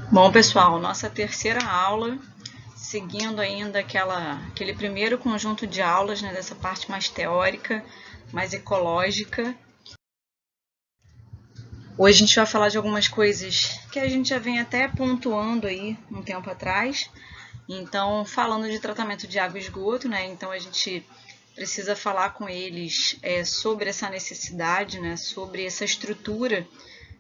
Bom, pessoal, nossa terceira aula, seguindo ainda aquele primeiro conjunto de aulas, né, dessa parte mais teórica, mais ecológica. Hoje a gente vai falar de algumas coisas que a gente já vem até pontuando aí um tempo atrás. Então, falando de tratamento de água e esgoto, né, então a gente precisa falar com eles sobre essa necessidade, né, sobre essa estrutura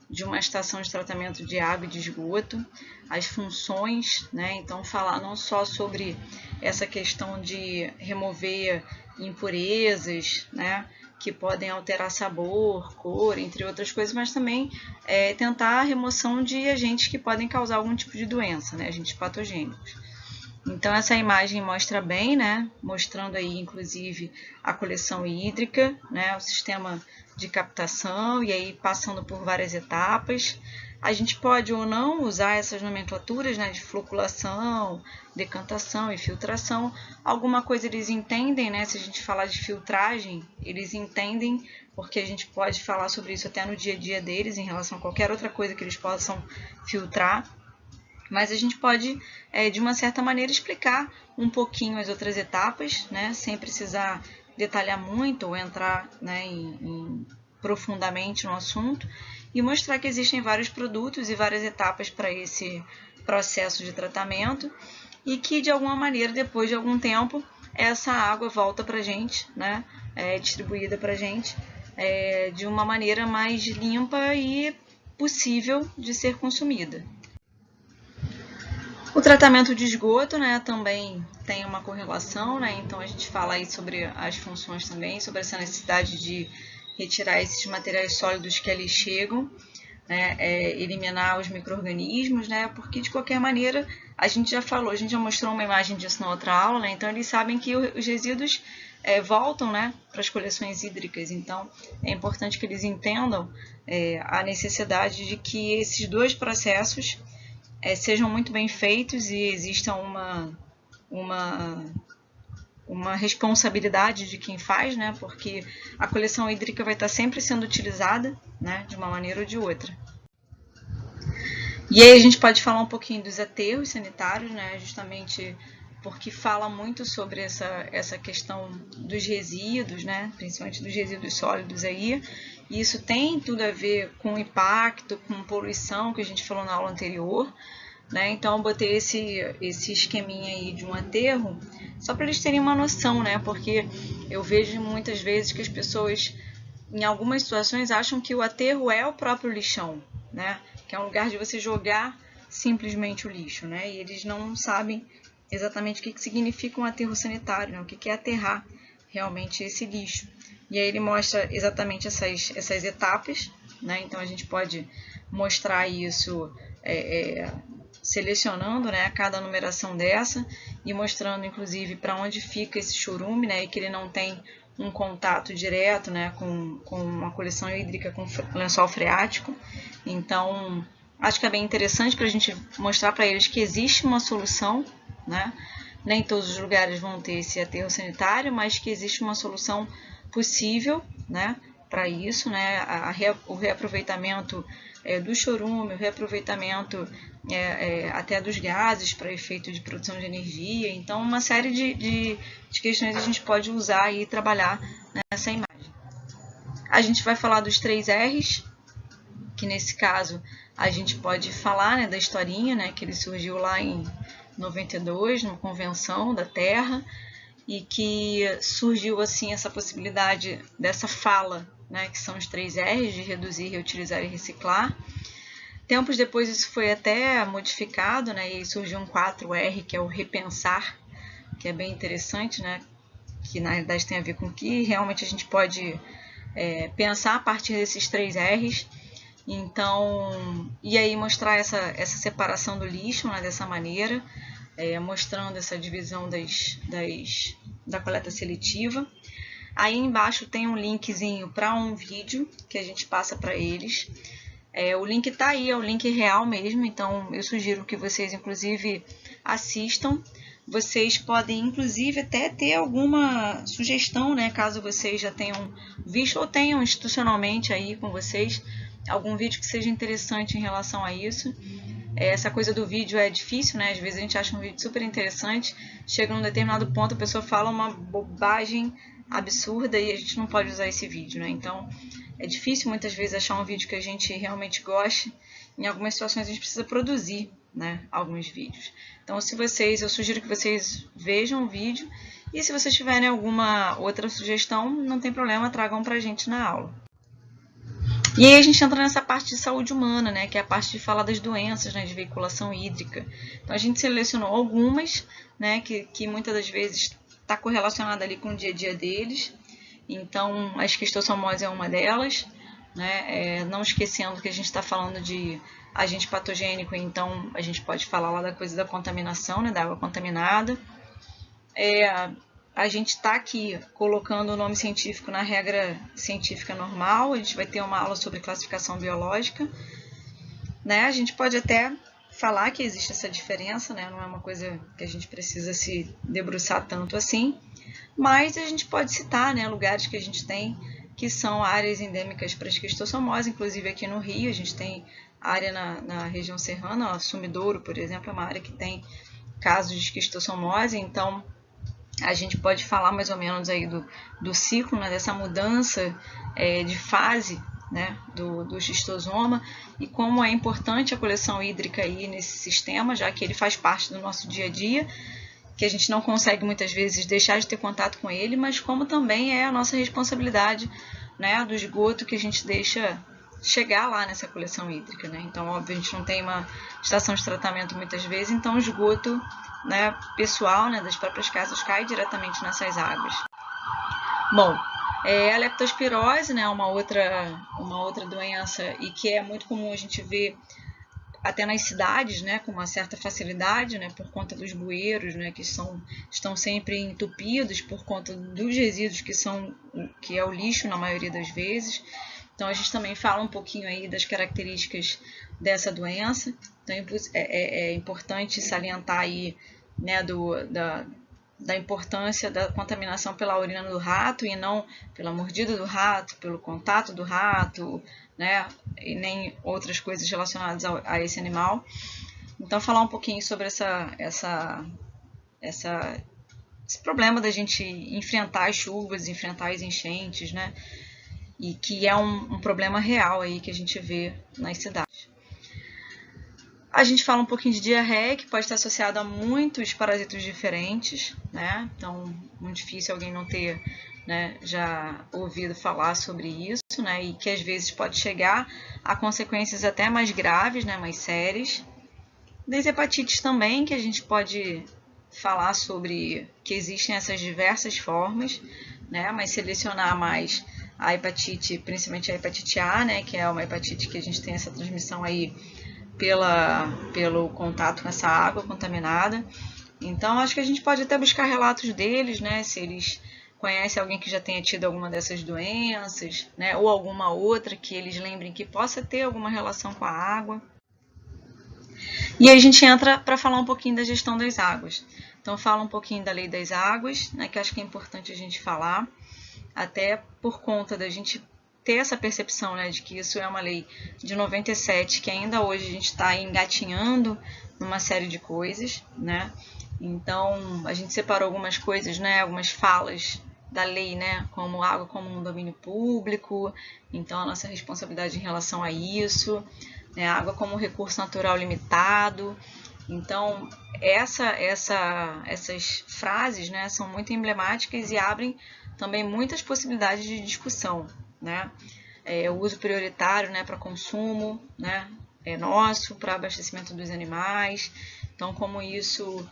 de uma estação de tratamento de água e de esgoto, as funções, né? Então falar não só sobre essa questão de remover impurezas, né? Que podem alterar sabor, cor, entre outras coisas, mas também tentar a remoção de agentes que podem causar algum tipo de doença, né? Agentes patogênicos. Então essa imagem mostra bem, né? Mostrando aí inclusive a coleção hídrica, né? O sistema de captação e aí passando por várias etapas. A gente pode ou não usar essas nomenclaturas, né? De floculação, decantação e filtração. Alguma coisa eles entendem, né? Se a gente falar de filtragem, eles entendem, porque a gente pode falar sobre isso até no dia a dia deles, em relação a qualquer outra coisa que eles possam filtrar. Mas a gente pode, de uma certa maneira, explicar um pouquinho as outras etapas, né, sem precisar detalhar muito ou entrar, né, profundamente no assunto, e mostrar que existem vários produtos e várias etapas para esse processo de tratamento e que, de alguma maneira, depois de algum tempo, essa água volta para a gente, né, distribuída para a gente de uma maneira mais limpa e possível de ser consumida. O tratamento de esgoto, né, também tem uma correlação, né, então a gente fala aí sobre as funções também, sobre essa necessidade de retirar esses materiais sólidos que ali chegam, né, eliminar os micro-organismos, né, porque de qualquer maneira, a gente já falou, a gente já mostrou uma imagem disso na outra aula, né, então eles sabem que os resíduos voltam, né, para as coleções hídricas, então é importante que eles entendam a necessidade de que esses dois processos sejam muito bem feitos e exista uma responsabilidade de quem faz, né? Porque a coleção hídrica vai estar sempre sendo utilizada, né? De uma maneira ou de outra. E aí a gente pode falar um pouquinho dos aterros sanitários, né? Justamente porque fala muito sobre essa questão dos resíduos, né? Principalmente dos resíduos sólidos aí. E isso tem tudo a ver com impacto, com poluição, que a gente falou na aula anterior. Né? Então eu botei esse esqueminha aí de um aterro, só para eles terem uma noção, né? Porque eu vejo muitas vezes que as pessoas, em algumas situações, acham que o aterro é o próprio lixão, né? Que é um lugar de você jogar simplesmente o lixo, né? E eles não sabem exatamente o que significa um aterro sanitário, né? O que é aterrar realmente esse lixo. E aí ele mostra exatamente essas etapas, né? Então a gente pode mostrar isso selecionando, né, cada numeração dessa e mostrando inclusive para onde fica esse chorume, né, e que ele não tem um contato direto, né, com uma coleção hídrica com lençol freático. Então acho que é bem interessante para a gente mostrar para eles que existe uma solução, né? Nem todos os lugares vão ter esse aterro sanitário, mas que existe uma solução possível, né, para isso, né? O reaproveitamento do chorume, o reaproveitamento até dos gases para efeito de produção de energia. Então, uma série de questões a gente pode usar e trabalhar nessa imagem. A gente vai falar dos 3 R's, que nesse caso a gente pode falar, né, da historinha, né, que ele surgiu lá em 92, numa convenção da Terra, e que surgiu assim essa possibilidade dessa fala, né, que são os 3 R's, de reduzir, reutilizar e reciclar. Tempos depois isso foi até modificado, né, e surgiu um 4R, que é o repensar, que é bem interessante, né, que na realidade tem a ver com que realmente a gente pode pensar a partir desses 3 R's. Então, e aí mostrar essa separação do lixo, né, dessa maneira, mostrando essa divisão da coleta seletiva. Aí embaixo tem um linkzinho para um vídeo que a gente passa para eles. O link está aí, é o link real mesmo, então eu sugiro que vocês, inclusive, assistam. Vocês podem, inclusive, até ter alguma sugestão, né, caso vocês já tenham visto ou tenham institucionalmente aí com vocês algum vídeo que seja interessante em relação a isso. Essa coisa do vídeo é difícil, né? Às vezes a gente acha um vídeo super interessante, chega num determinado ponto, a pessoa fala uma bobagem absurda e a gente não pode usar esse vídeo, né? Então, é difícil muitas vezes achar um vídeo que a gente realmente goste. Em algumas situações a gente precisa produzir, né, alguns vídeos. Então, eu sugiro que vocês vejam o vídeo e se vocês tiverem alguma outra sugestão, não tem problema, tragam pra gente na aula. E aí a gente entra nessa parte de saúde humana, né, que é a parte de falar das doenças, né, de veiculação hídrica. Então a gente selecionou algumas, né, que muitas das vezes está correlacionada ali com o dia a dia deles. Então a esquistossomose é uma delas, né, não esquecendo que a gente está falando de agente patogênico, então a gente pode falar lá da coisa da contaminação, né, da água contaminada. A gente está aqui colocando o nome científico na regra científica normal, a gente vai ter uma aula sobre classificação biológica, né? A gente pode até falar que existe essa diferença, né? Não é uma coisa que a gente precisa se debruçar tanto assim, mas a gente pode citar, né, lugares que a gente tem que são áreas endêmicas para esquistossomose, inclusive aqui no Rio a gente tem área na região serrana, ó, Sumidouro, por exemplo, é uma área que tem casos de esquistossomose, então a gente pode falar mais ou menos aí do ciclo, né, dessa mudança de fase, né, do xistosoma e como é importante a coleção hídrica aí nesse sistema, já que ele faz parte do nosso dia a dia, que a gente não consegue muitas vezes deixar de ter contato com ele, mas como também é a nossa responsabilidade, né, do esgoto que a gente deixa chegar lá nessa coleção hídrica, né? Então, óbvio, a gente não tem uma estação de tratamento muitas vezes, então o esgoto, né, pessoal, né, das próprias casas cai diretamente nessas águas. Bom, a leptospirose, né, uma outra doença e que é muito comum a gente ver até nas cidades, né, com uma certa facilidade, né, por conta dos bueiros, né, que estão sempre entupidos por conta dos resíduos que é o lixo na maioria das vezes. Então a gente também fala um pouquinho aí das características dessa doença. Então é importante salientar aí, né, da importância da contaminação pela urina do rato e não pela mordida do rato, pelo contato do rato, né, e nem outras coisas relacionadas a esse animal. Então falar um pouquinho sobre esse problema da gente enfrentar as chuvas, enfrentar as enchentes, né, e que é um problema real aí que a gente vê nas cidades. A gente fala um pouquinho de diarreia, que pode estar associado a muitos parasitos diferentes, né? Então, muito difícil alguém não ter, né, já ouvido falar sobre isso, né? E que às vezes pode chegar a consequências até mais graves, né, mais sérias. Das hepatites também, que a gente pode falar sobre que existem essas diversas formas, né? Mas selecionar mais a hepatite, principalmente a hepatite A, né? Que é uma hepatite que a gente tem essa transmissão aí pelo contato com essa água contaminada. Então, acho que a gente pode até buscar relatos deles, né, se eles conhecem alguém que já tenha tido alguma dessas doenças, né, ou alguma outra que eles lembrem que possa ter alguma relação com a água. E aí a gente entra para falar um pouquinho da gestão das águas. Então, fala um pouquinho da lei das águas, né, que acho que é importante a gente falar, até por conta da gente ter essa percepção, né, de que isso é uma lei de 97, que ainda hoje a gente está engatinhando numa série de coisas, né? Então, a gente separou algumas coisas, né, algumas falas da lei, né, como água como um domínio público, então a nossa responsabilidade em relação a isso, né, água como um recurso natural limitado. Então, essas frases, né, são muito emblemáticas e abrem também muitas possibilidades de discussão, né? O uso prioritário, né, para consumo, né, é nosso, para abastecimento dos animais. Então, como isso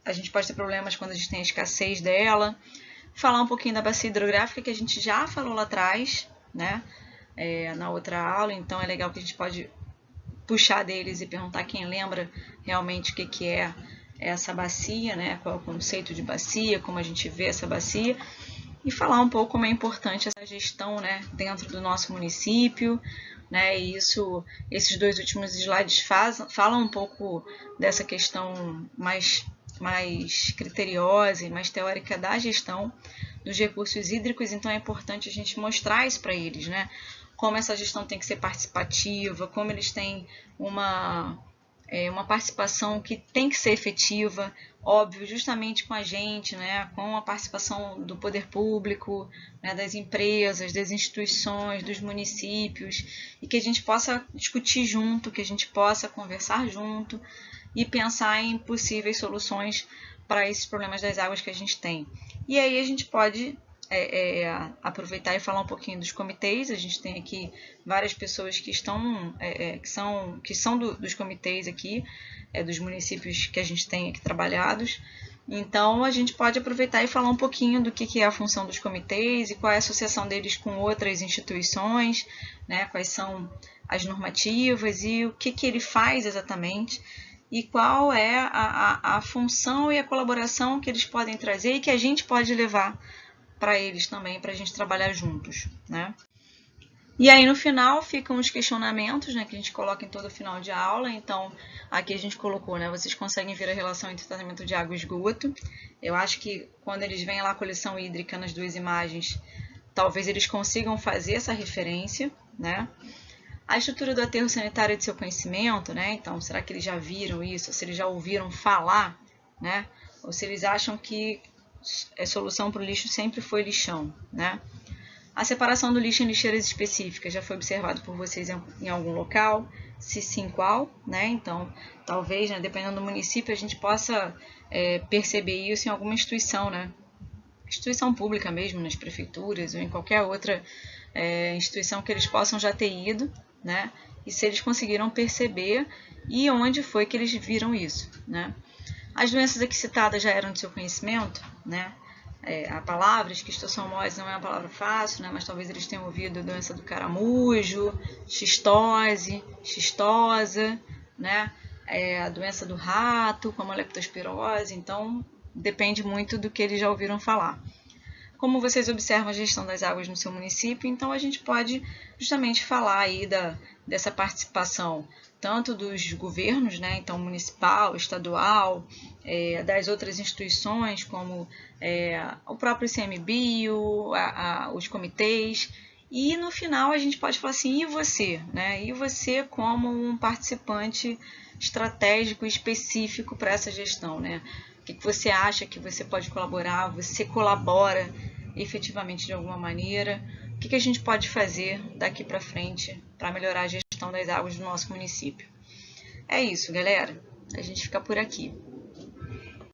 a gente pode ter problemas quando a gente tem a escassez dela. Falar um pouquinho da bacia hidrográfica, que a gente já falou lá atrás, né, na outra aula. Então, é legal que a gente pode puxar deles e perguntar quem lembra realmente o que é essa bacia, né, qual é o conceito de bacia, como a gente vê essa bacia. E falar um pouco como é importante essa gestão, né, dentro do nosso município, né, e esses dois últimos slides falam um pouco dessa questão mais criteriosa e mais teórica da gestão dos recursos hídricos, então é importante a gente mostrar isso para eles, né, como essa gestão tem que ser participativa, como eles têm uma participação que tem que ser efetiva, óbvio, justamente com a gente, né, com a participação do poder público, né, das empresas, das instituições, dos municípios, e que a gente possa discutir junto, que a gente possa conversar junto e pensar em possíveis soluções para esses problemas das águas que a gente tem. E aí a gente pode aproveitar e falar um pouquinho dos comitês. A gente tem aqui várias pessoas que estão que são dos comitês aqui, dos municípios que a gente tem aqui trabalhados. Então a gente pode aproveitar e falar um pouquinho do que é a função dos comitês e qual é a associação deles com outras instituições, né, quais são as normativas e o que ele faz exatamente e qual é a função e a colaboração que eles podem trazer e que a gente pode levar para eles também, para a gente trabalhar juntos, né? E aí no final ficam os questionamentos, né, que a gente coloca em todo final de aula. Então aqui a gente colocou, né, vocês conseguem ver a relação entre tratamento de água e esgoto. Eu acho que quando eles veem lá a coleção hídrica nas duas imagens, talvez eles consigam fazer essa referência, né? A estrutura do aterro sanitário é de seu conhecimento, né? Então será que eles já viram isso? Se eles já ouviram falar, né? Ou se eles acham que a solução para o lixo sempre foi lixão, né? A separação do lixo em lixeiras específicas já foi observado por vocês em algum local? Se sim, qual? Né? Então, talvez, né, dependendo do município, a gente possa perceber isso em alguma instituição, né? Instituição pública mesmo, nas prefeituras ou em qualquer outra instituição que eles possam já ter ido, né? E se eles conseguiram perceber e onde foi que eles viram isso, né? As doenças aqui citadas já eram de seu conhecimento, né? A palavra esquistossomose não é uma palavra fácil, né? Mas talvez eles tenham ouvido a doença do caramujo, xistose, xistosa, né? A doença do rato, como a leptospirose. Então, depende muito do que eles já ouviram falar. Como vocês observam a gestão das águas no seu município, então a gente pode justamente falar aí dessa participação tanto dos governos, né, então municipal, estadual, das outras instituições como o próprio ICMBio, os comitês, e no final a gente pode falar assim, e você? Né? E você como um participante estratégico específico para essa gestão, né? O que você acha que você pode colaborar? Você colabora efetivamente de alguma maneira? O que a gente pode fazer daqui para frente para melhorar a gestão das águas do nosso município? É isso, galera. A gente fica por aqui.